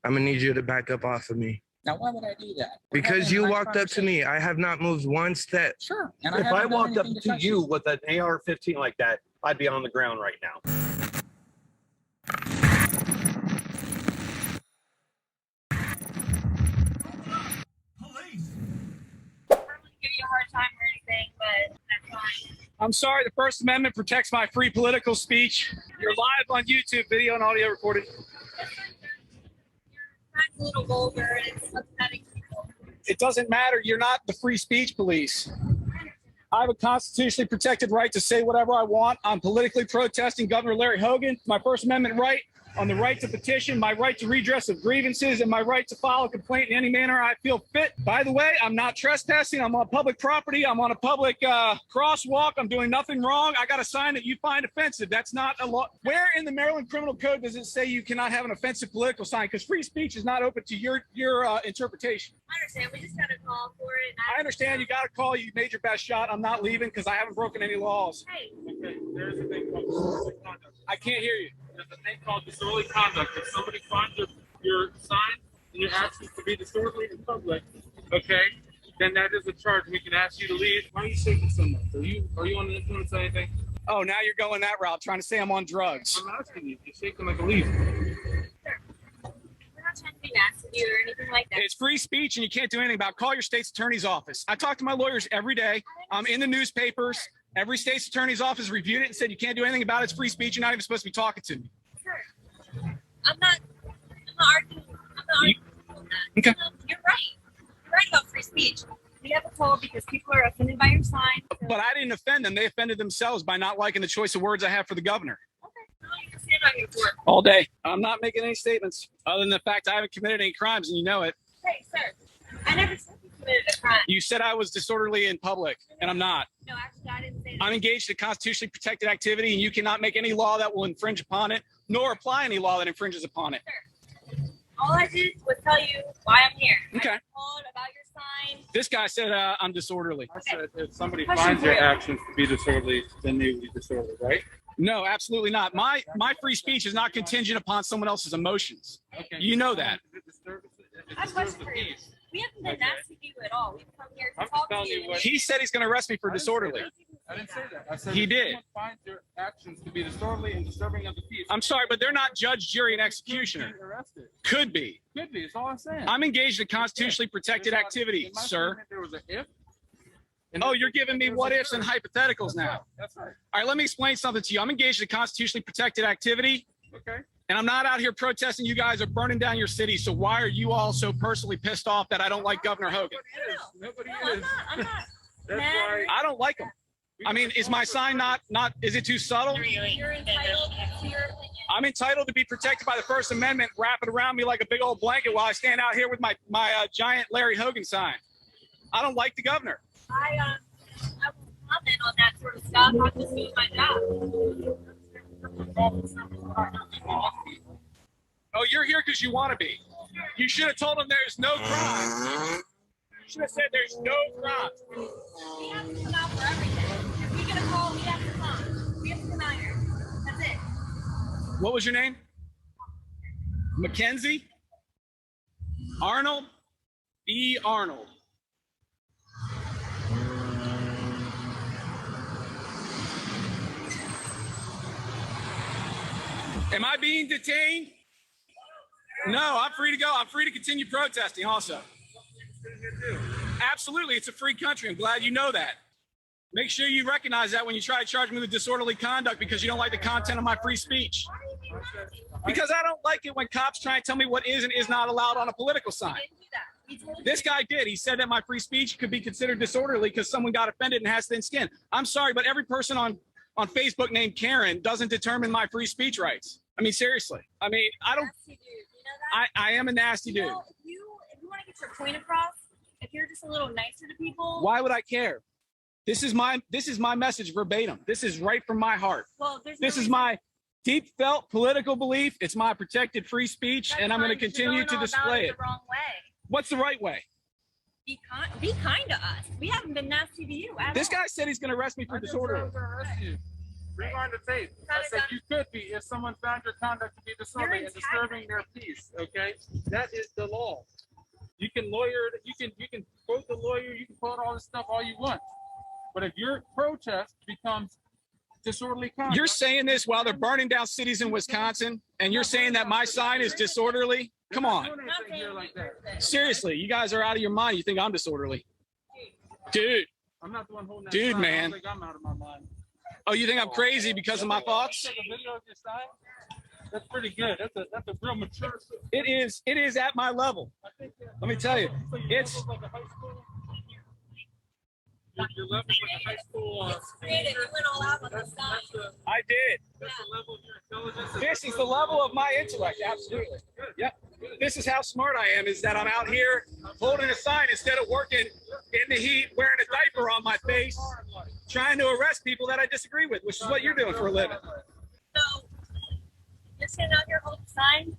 I'm gonna need you to back up off of me. Now, why would I do that? Because you walked up to me. I have not moved one step. Sure. And If I walked up to you with an AR-15 like that, I'd be on the ground right now. I'm sorry, the First Amendment protects my free political speech. You're live on YouTube, video and audio recorded. That's a little vulgar and it's upsetting people. It doesn't matter. You're not the free speech police. I have a constitutionally protected right to say whatever I want. I'm politically protesting Governor Larry Hogan. My First Amendment right on the right to petition, my right to redress of grievances, and my right to file a complaint in any manner I feel fit. By the way, I'm not trespassing. I'm on public property. I'm on a public crosswalk. I'm doing nothing wrong. I got a sign that you find offensive. That's not a law. Where in the Maryland Criminal Code does it say you cannot have an offensive political sign? Because free speech is not open to your interpretation. I understand. We just got a call for it. I understand you got a call. You made your best shot. I'm not leaving because I haven't broken any laws. Hey. Okay, there's a thing called disorderly conduct. I can't hear you. There's a thing called disorderly conduct. If somebody finds your sign and your actions to be disorderly in public, okay, then that is a charge. We can ask you to leave. Why are you shaking so much? Are you on the influence of anything? Oh, now you're going that route, trying to say I'm on drugs. I'm asking you. You're shaking like a leaf. Sure. We're not trying to be nasty to you or anything like that. It's free speech and you can't do anything about it. Call your state's attorney's office. I talk to my lawyers every day. I'm in the newspapers. Every state's attorney's office reviewed it and said you can't do anything about it. It's free speech. You're not even supposed to be talking to me. Sure. I'm not arguing. On that. Okay. You're right. You're right about free speech. We have a call because people are offended by your sign. So. But I didn't offend them. They offended themselves by not liking the choice of words I have for the governor. Okay. No, you can stand on your word. All day. I'm not making any statements other than the fact I haven't committed any crimes and you know it. Hey, sir. I never said you committed a crime. You said I was disorderly in public and I'm not. No, actually, I didn't say that. I'm engaged in constitutionally protected activity and you cannot make any law that will infringe upon it, nor apply any law that infringes upon it. Sure. All I did was tell you why I'm here. Okay. I called about your sign. This guy said I'm disorderly. I said if somebody Question finds for your you. actions to be disorderly, then they will be disorderly, right? No, absolutely not. My free speech is not contingent upon someone else's emotions. Okay. You know that. If it disturbs I have a question the for you. peace. We haven't been nasty to you at all. We've come here to I'm just talk to telling you you. what- He said he's going to arrest me for disorderly. I didn't say that. I said He if did. someone finds your actions to be disorderly and disturbing of the peace. I'm sorry, but they're not judge, jury, and Could executioner. be arrested. Could be. Could be. That's all I'm saying. I'm engaged in constitutionally protected There's not- activity, in my sir. statement, There was an if. Oh, you're giving me what ifs and hypotheticals now. That's right. All right, let me explain something to you. I'm engaged in constitutionally protected activity, Okay. and I'm not out here protesting you guys are burning down your city. So why are you all so personally pissed off that I don't like Governor Hogan? Nobody No, is. I'm not. That's mad. why. I don't like him. I mean, is my sign not, is it too subtle? You're entitled to your opinion. I'm entitled to be protected by the First Amendment, wrap it around me like a big old blanket while I stand out here with my giant Larry Hogan sign. I don't like the governor. I won't comment on that sort of stuff. I'm just doing my job. Oh, you're here because you want to be. You should have told him there's no crime. You should have said there's no crime. We have to come out for everything. If we get a call, we have to come. We have to come out here. That's it. What was your name? Mackenzie? Arnold? E. Arnold. Am I being detained? No, I'm free to go. I'm free to continue protesting also. Absolutely, it's a free country. I'm glad you know that. Make sure you recognize that when you try to charge me with disorderly conduct because you don't like the content of my free speech. Because I don't like it when cops try and tell me what is and is not allowed on a political sign. We didn't do that. We told you. This guy did. He said that my free speech could be considered disorderly because someone got offended and has thin skin. I'm sorry, but every person on Facebook named Karen doesn't determine my free speech rights. I mean, seriously. I mean, I don't. Nasty dude. You know that? I am a nasty dude. You know, if you want to get your point across, if you're just a little nicer to people. Why would I care? This is my message verbatim. This is right from my heart. Well, there's This no is reason- my deep felt political belief. It's my protected free speech, That's and I'm going to fine, but you're continue going to all about display it. The wrong way. What's the right way? Be kind to us. We haven't been nasty to you at This all. guy said he's going to arrest me for disorderly. Rewind the tape. I said you could be if someone found your conduct to be disorderly and disturbing their peace. Okay, that is the law. You can lawyer. You can quote the lawyer. You can quote all this stuff all you want. But if your protest becomes disorderly conduct, You're saying this while they're burning down cities in Wisconsin, and you're saying that my sign is disorderly? Come on. like that. Seriously, you guys are out of your mind. You think I'm disorderly. Dude. I'm not the one holding that Dude, sign. man. I don't think I'm out of my mind. Oh, you think I'm crazy because of my thoughts? Take a video of your sign? That's pretty good. That's a real mature. It is at my level. Let me tell you. It's like a high school. Your level is like a high school. Creative. You went all out on the sign. I did. That's the level of your intelligence. This is the level of my intellect, absolutely. Yep. This is how smart I am, is that I'm out here holding a sign instead of working in the heat, wearing a diaper on my face, trying to arrest people that I disagree with, which is what you're doing for a living. So you're sitting out here holding signs.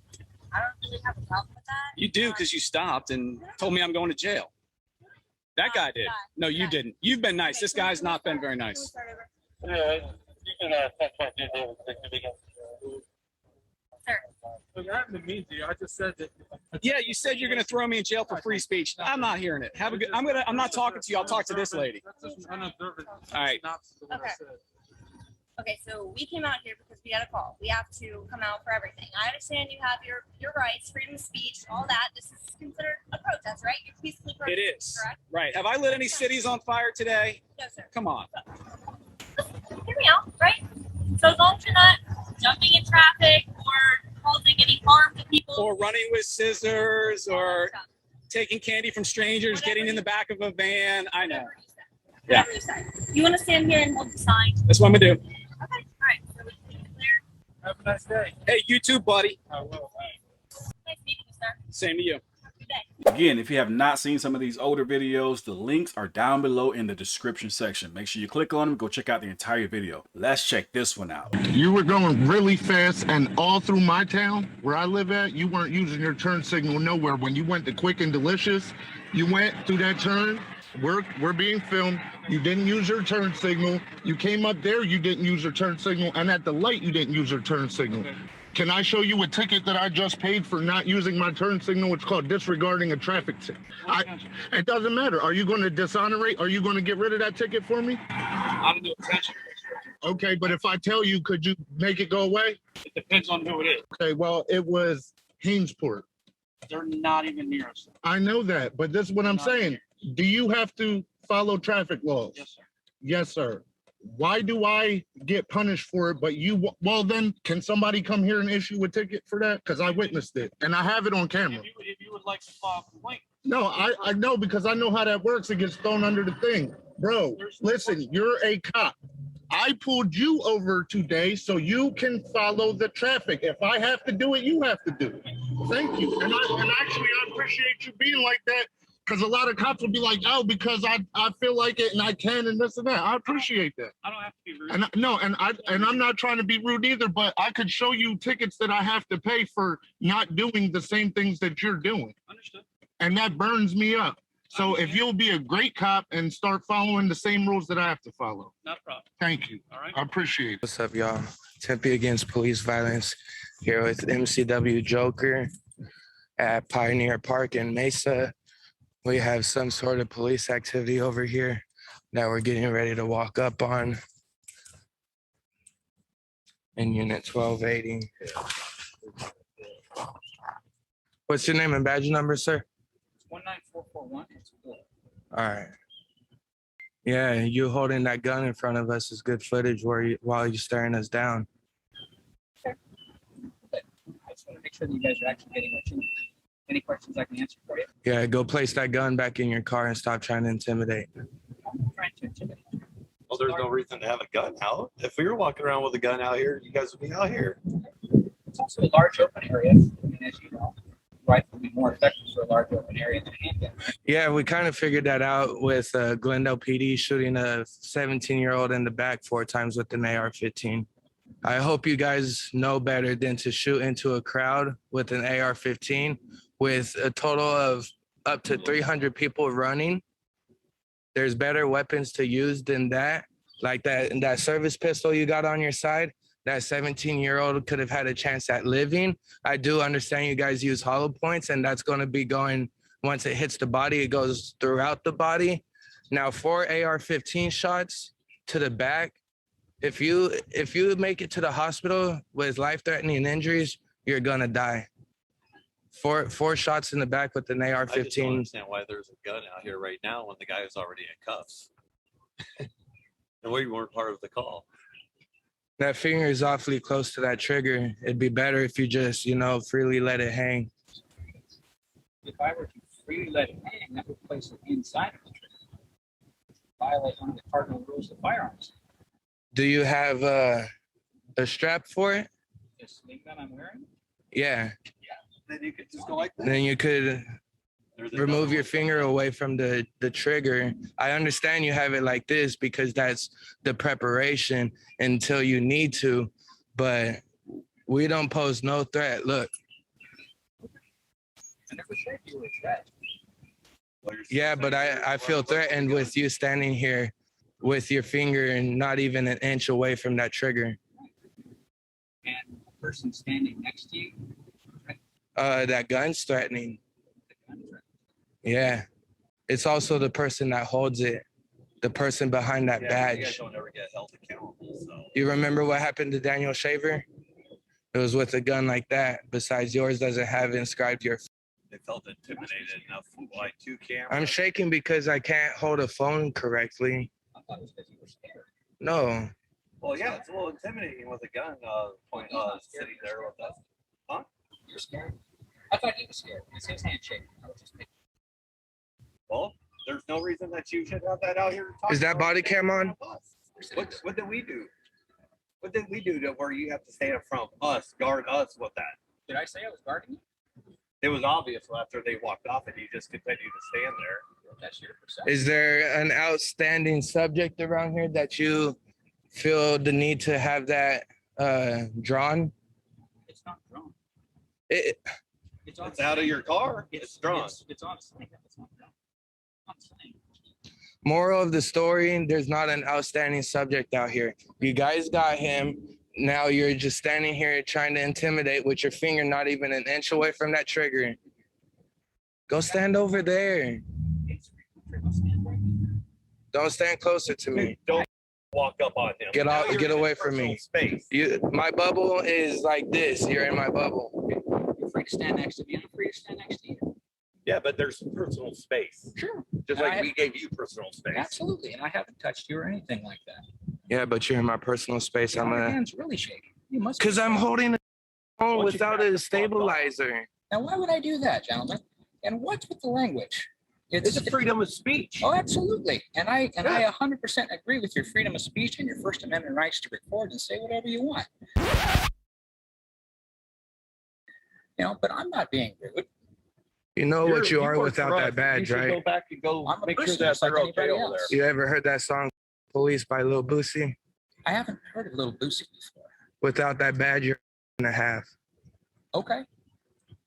I don't really have a problem with that. You do, because you stopped and told me I'm going to jail. That guy did. No, you didn't. You've been nice. This guy's not been very nice. Yeah, you can text my dude. Sir. Look, I haven't mean to you. I just said that. Yeah, you said you're going to throw me in jail for free speech. I'm not hearing it. Have a good. I'm not talking to you. I'll talk to this lady. That's just an unobservant All right. synopsis of what I said. Okay, so we came out here because we had a call. We have to come out for everything. I understand you have your rights, freedom of speech, all that. This is considered a protest, right? You're peacefully It protesting, is. correct? Right. Have I lit any cities on fire today? No, sir. Come on. Hear me out, right? So as long as you're not jumping in traffic or causing any harm to people. Or running with scissors, or taking candy from strangers, getting in the back of a van. I know. Whatever you say. You want to stand here and hold the sign? That's what I'm going to do. Okay, all right. So we can keep it clear. Have a nice day. Hey, you too, buddy. I will. Nice meeting you, sir. Same to you. Have a good day. Again, if you have not seen some of these older videos, the links are down below in the description section. Make sure you click on them, go check out the entire video. Let's check this one out. You were going really fast, and all through my town where I live at, you weren't using your turn signal nowhere. When you went to Quick and Delicious, you went through that turn. We're being filmed. You didn't use your turn signal. You came up there, you didn't use your turn signal, and at the light, you didn't use your turn signal. Can I show you a ticket that I just paid for not using my turn signal? It's called disregarding a traffic ticket. It doesn't matter. Are you going to dishonorate? Are you going to get rid of that ticket for me? I'm no attention. Okay, but if I tell you, could you make it go away? It depends on who it is. Okay, well, it was Hainesport. They're not even near us. I know that, but this is what I'm saying. Do you have to follow traffic laws? Yes, sir. Yes, sir. Why do I get punished for it, but you, well then, can somebody come here and issue a ticket for that? Because I witnessed it, and I have it on camera. If you would like to file a complaint. No, I know, because I know how that works. It gets thrown under the thing. Bro, listen, you're a cop. I pulled you over today so you can follow the traffic. If I have to do it, you have to do it. Thank you. And actually, I appreciate you being like that, because a lot of cops will be like, oh, because I feel like it and I can and this and that. I appreciate that. I don't have to be rude. And I'm not trying to be rude either, but I could show you tickets that I have to pay for not doing the same things that you're doing. Understood. And that burns me up. So if you'll be a great cop and start following the same rules that I have to follow. Not a problem. Thank you. All right. I appreciate it. What's up, y'all? Tempe Against Police Violence here with MCW Joker at Pioneer Park in Mesa. We have some sort of police activity over here that we're getting ready to walk up on in Unit 1280. What's your name and badge number, sir? 19441. All right. Yeah, you holding that gun in front of us is good footage while you're staring us down. I just want to make sure that you guys are actually getting what you need. Any questions I can answer for you? Yeah, go place that gun back in your car and stop trying to intimidate. I'm trying to intimidate. Well, there's no reason to have a gun out. If we were walking around with a gun out here, you guys would be out here. It's also a large open area. I mean, as you know, rifle would be more effective for a large open area than a handgun. Yeah, we kind of figured that out with Glendale PD shooting a 17-year-old in the back 4 times with an AR-15. I hope you guys know better than to shoot into a crowd with an AR-15 with a total of up to 300 people running. There's better weapons to use than that. Like that service pistol you got on your side, that 17-year-old could have had a chance at living. I do understand you guys use hollow points, and that's going to be going, once it hits the body, it goes throughout the body. Now, 4 AR-15 shots to the back, if you make it to the hospital with life-threatening injuries, you're gonna die. Four shots in the back with an I just don't AR-15. understand why there's a gun out here right now when the guy is already in cuffs. And we weren't part of the call. That finger is awfully close to that trigger. It'd be better if you just, freely let it hang. If I were to freely let it hang, that would place it inside of the trigger. Violate one of the cardinal rules of firearms. Do you have a strap for it? The sling gun I'm wearing? Yeah. Then you could just go like that. Then you could There's remove another your one. finger away from the trigger. I understand you have it like this because that's the preparation until you need to, but we don't pose no threat. Look, I never said you were a threat. Well, you're yeah, but I feel threatened with you standing here with your finger and not even an inch away from that trigger. And the person standing next to you, That gun's threatening. the gun threat. Yeah. It's also the person that holds it, the person behind that Yeah, you guys badge. don't ever get held accountable. So You remember what happened to Daniel Shaver? It was with a gun like that. Besides, yours doesn't have inscribed your. they felt intimidated enough by 2 cameras. I'm shaking because I can't hold a phone correctly. I thought it was because you were scared. No. Well, yeah, it's a little intimidating with a gun sitting there with us. You're scared. I thought he was scared. It's his handshake. I was just thinking, Well, there's no reason that you should have that out here. Is that body cam on? What did we do? What did we do to where you have to stand from us, guard us with that? did I say I was guarding you? It was obvious after they walked off and you just continued to stand there. That's your perception. Is there an outstanding subject around here that you feel the need to have that drawn? It's not drawn. It, It's, on It's out of your car. It's drawn. It's on a sling. It's not drawn. On a sling. moral of the story, there's not an outstanding subject out here. You guys got him. Now you're just standing here trying to intimidate with your finger not even an inch away from that trigger. Go stand over there. It's I'll stand right here. Don't stand closer to me. Don't walk up on him. Get Now out- you're get in away his from me. personal Space. My bubble is like this. You're in my bubble. You're free to stand next to me. I'm free to stand next to you. Yeah, but there's personal space. Sure. Just And like I we gave you personal space. Absolutely. And I haven't touched you or anything like that. Yeah, but you're in my personal space. I'm My a hand's really shaking. You must be because I'm shaking. holding a phone Why don't you without back the a fuck off? stabilizer. Now, why would I do that, gentlemen? And what's with the language? It's a freedom of speech. Oh, absolutely. And I 100% agree with your freedom of speech and your First Amendment rights to record and say whatever you want. But I'm not being rude. You know what you are work without for that us. badge, You should right? go back and go I'm a make sure person that just like they're okay anybody over else. there. You ever heard that song "Police" by Lil Boosie? I haven't heard of Little Boosie before. Without that badge, you're and a half. Okay.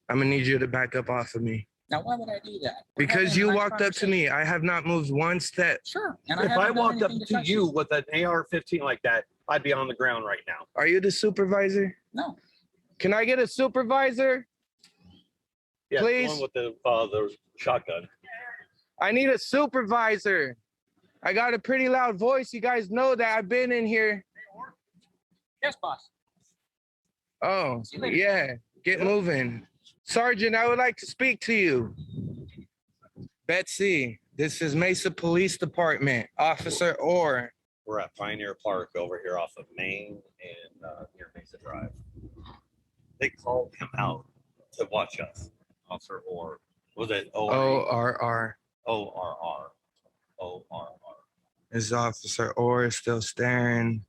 I'm gonna need you to back up off of me Now, why would I do that? We're because having a you nice walked up to conversation. me. I have not moved one step. Sure. And If I haven't done walked up anything to touch you with an AR-15 like that, I'd be on the ground right now. Are you the supervisor? No. Can I get a supervisor? Yeah, Please. the one with the shotgun. I need a supervisor. I got a pretty loud voice. You guys know that I've been in here. Yes, boss. Oh, See you later. yeah. Get moving. Sergeant, I would like to speak to you. Betsy, this is Mesa Police Department. Officer Orr. We're at Pioneer Park over here off of Main and near Mesa Drive. They called him out to watch us. Officer Orr. Was it ORR. ORR? ORR. Is Officer Orr still staring?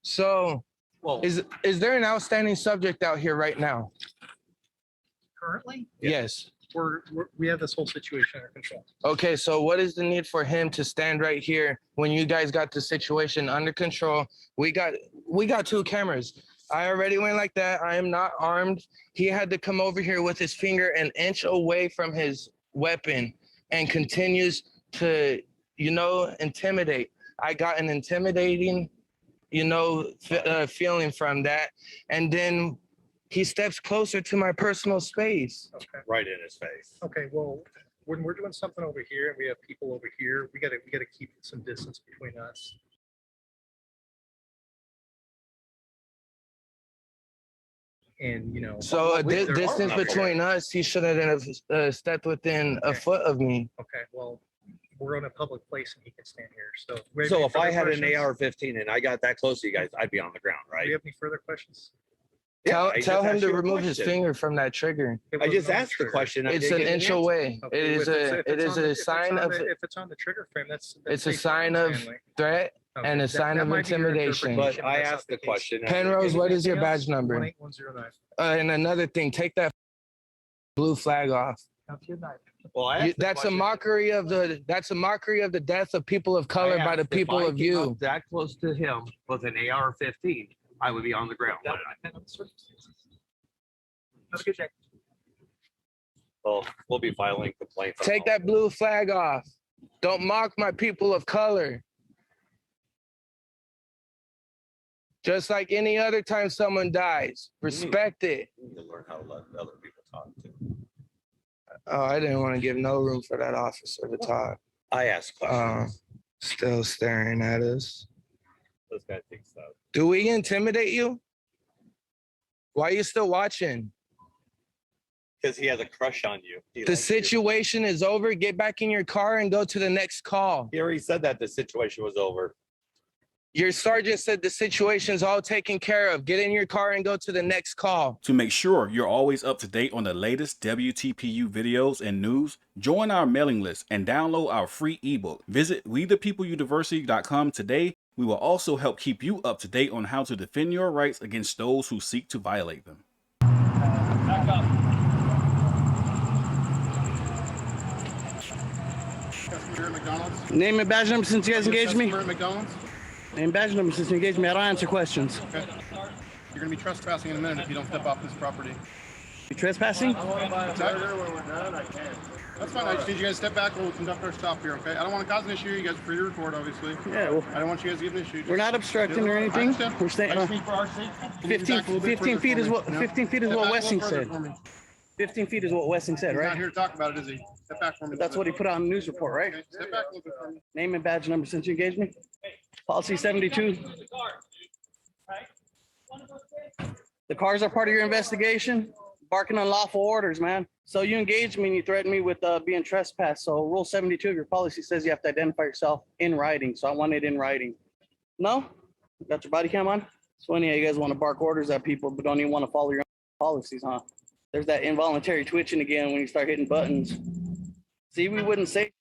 So, Well, is there an outstanding subject out here right now? Currently, Yes. we have this whole situation under control. Okay, so what is the need for him to stand right here when you guys got the situation under control? We got 2 cameras. I already went like that. I am not armed. He had to come over here with his finger an inch away from his weapon and continues to, intimidate. I got an intimidating, feeling from that. And then he steps closer to my personal space. Okay. Right in his face. Okay, well, when we're doing something over here and we have people over here, we gotta keep some distance between us. And So distance between us, he shouldn't have stepped within a foot of me. Okay, well, we're on a public place and he can stand here. So, So if I had an AR-15 and I got that close to you guys, I'd be on the ground, Do right? you have any further questions? Tell I just him asked to you a remove his question. finger from that trigger. I just asked the question. I It's didn't an get inch answer. away. Okay, It is a sign of if it's on the trigger frame, that's it's a safe sign for of family. threat Okay, and a sign of might be your intimidation. interpretation, But I that's not asked the case. question. Penrose, what is your Anything else? badge number? 18109. And another thing, take that blue flag off. Count to your knife. Well, I asked the That's a question. mockery of the death of people of color by the If people I of came you. up that close to him with an AR-15, I would be on the ground. Have a good day. Well, we'll be filing complaints. on Take all- that blue flag off. Don't mock my people of color. Just like any other time someone dies, respect it. You need to learn how to let other people talk too. Oh, I didn't want to give no room for that officer to talk. I asked questions. Still staring at us. This guy thinks so. Do we intimidate you? Why are you still watching? Because he has a crush on you. He The likes you. situation is over. Get back in your car and go to the next call. He already said that the situation was over. Your sergeant said the situation's all taken care of. Get in your car and go to the next call. To make sure you're always up to date on the latest WTPU videos and news, join our mailing list and download our free ebook. Visit WeThePeopleUniversity.com today. We will also help keep you up to date on how to defend your rights against those who seek to violate them. Back up. Customer here at McDonald's. Name and badge number since you guys engaged me. Customer at McDonald's. Name and badge number since you engaged me. I don't answer questions. Okay. You're gonna be trespassing in a minute if you don't step off this property. You trespassing? What's that? That's fine. I just need you guys to step back. We'll conduct our stop here, okay? I don't want to cause an issue. You guys are free to record, obviously. Yeah, well, I don't want you guys to get an issue. we're not obstructing or I anything. understand. We're I staying. just need for our safety. Can you 15 back a little bit 15 further feet for is me? what No? 15 feet is Step what back a Wessing little further said. for me. 15 feet is what Wessing said, He's not right? here to talk about it, is he? Step back for me. That's what he put out in the news report, right? Okay, step back a little bit for me. Name and badge number since you engaged me. Policy 72. The cars are part of your investigation. Barking unlawful orders, man. So you engaged me and you threatened me with being trespassed. So Rule 72 of your policy says you have to identify yourself in writing. So I want it in writing. No? Got your body cam on? So any of you guys want to bark orders at people but don't even want to follow your own policies, huh? There's that involuntary twitching again when you start hitting buttons. See, we wouldn't say,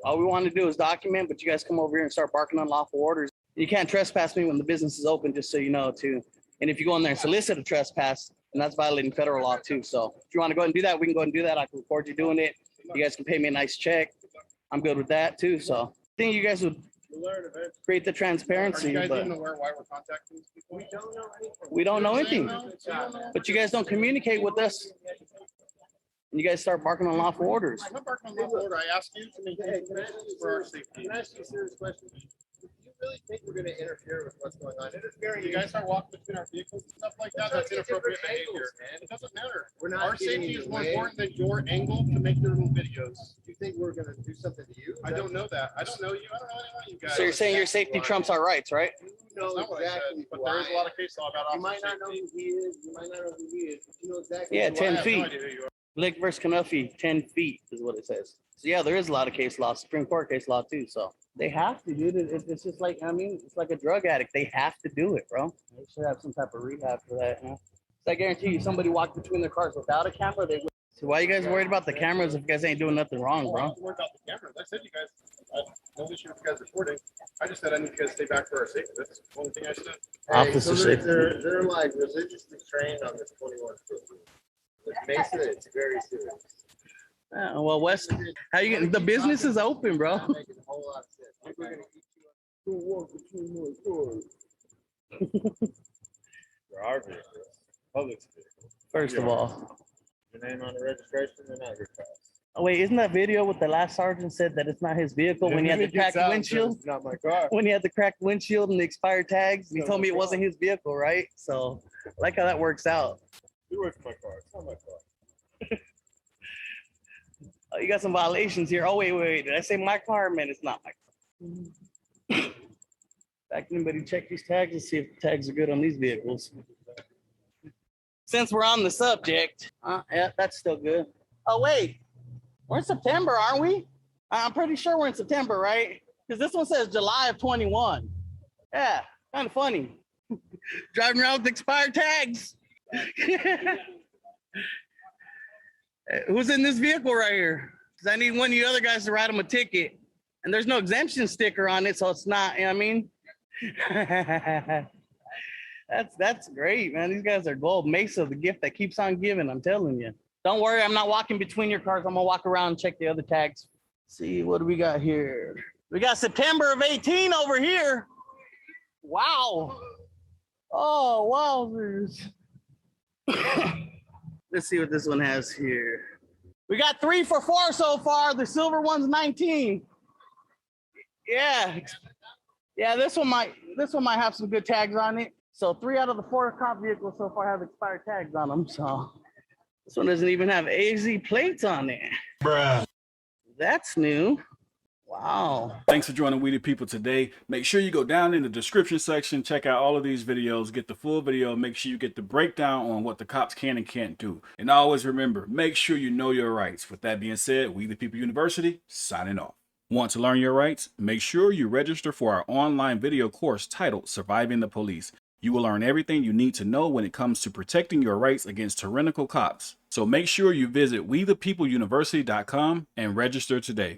all we want to do is document, but you guys come over here and start barking unlawful orders. You can't trespass me when the business is open, just so you know, too. And if you go in there and solicit a trespass, and that's violating federal law too. So if you want to go ahead and do that, we can go ahead and do that. I can record you doing it. You guys can pay me a nice check. I'm good with that too. So I think you guys would create the Are transparency, you guys but even aware why we're contacting these people? we don't know anything. But you guys don't communicate with us. And you guys start barking on lawful orders. I'm not barking on lawful order. I asked you to maintain conditions for our safety. Can I ask you a serious question? Do you really think we're gonna interfere with what's going on? You guys start walking between our vehicles and stuff like that, that's inappropriate behavior. It doesn't matter. Our safety is more important than your angle to make your little videos. Do you think we're gonna do something to you? I don't know that. I don't know you. I don't know any of you guys. So you're saying your safety trumps our rights, right? You That's know not what I said, exactly but who there is I a lot am. of case law about You might officer not know safety. who he is, you might not know who he is, but you know exactly. Yeah, who I 10 am. I have feet. no idea who you are. Blake versus Knuffy, 10 feet is what it says. So yeah, there is a lot of case law, Supreme Court case law too. So they have to, dude. It's just like, I mean, it's like a drug addict. They have to do it, bro. They should have some type of rehab for that. You know? So I guarantee you, somebody walked between their cars without a camera, they would. So why you guys worried about the cameras if you guys ain't doing nothing wrong, Oh, I bro? don't worry about the cameras. I said you guys, no issue with you guys recording. I just said I need you guys to stay back for our safety. That's the only thing I said. Hey, so Officer safety. they're like religiously trained on this 21 foot rule. Which makes it's very serious. Well, Wes, how you getting? The business is open, bro. Not making a whole lot of sense. Think we're gonna keep you on. Who walk between more cars? For our vehicles, public vehicles. First of all, Your name on the registration and not your pass. Oh, wait, isn't that video with the last sergeant said that it's not his vehicle when he had the cracked windshield? It's not my car. When he had the cracked windshield and the expired tags, he told me it wasn't his vehicle, right? So I like how that works out. Get away from my car. It's not my car. Oh, you got some violations here. Oh, wait. Did I say my car? Man, it's not my car. Back, anybody check these tags and see if the tags are good on these vehicles. Since we're on the subject, yeah, that's still good. Oh, wait. We're in September, aren't we? I'm pretty sure we're in September, right? Because this one says July of 21. Yeah, kind of funny. Driving around with expired tags. Who's in this vehicle right here? Because I need one of you other guys to write him a ticket. And there's no exemption sticker on it, so it's not, you know what I mean? That's great, man. These guys are gold. Mesa, the gift that keeps on giving, I'm telling you. Don't worry, I'm not walking between your cars. I'm gonna walk around and check the other tags. See, what do we got here? We got September of 18 over here. Wow. Oh, wowzers. Let's see what this one has here. We got 3 for 4 so far. The silver one's 19. Yeah. Yeah, this one might have some good tags on it. So 3 out of the 4 cop vehicles so far have expired tags on them. So this one doesn't even have AZ plates on it. Bruh. That's new. Wow. Thanks for joining We the People today. Make sure you go down in the description section, check out all of these videos, get the full video, make sure you get the breakdown on what the cops can and can't do. And always remember, make sure you know your rights. With that being said, We the People University, signing off. Want to learn your rights? Make sure you register for our online video course titled Surviving the Police. You will learn everything you need to know when it comes to protecting your rights against tyrannical cops. So make sure you visit WeThePeopleUniversity.com and register today.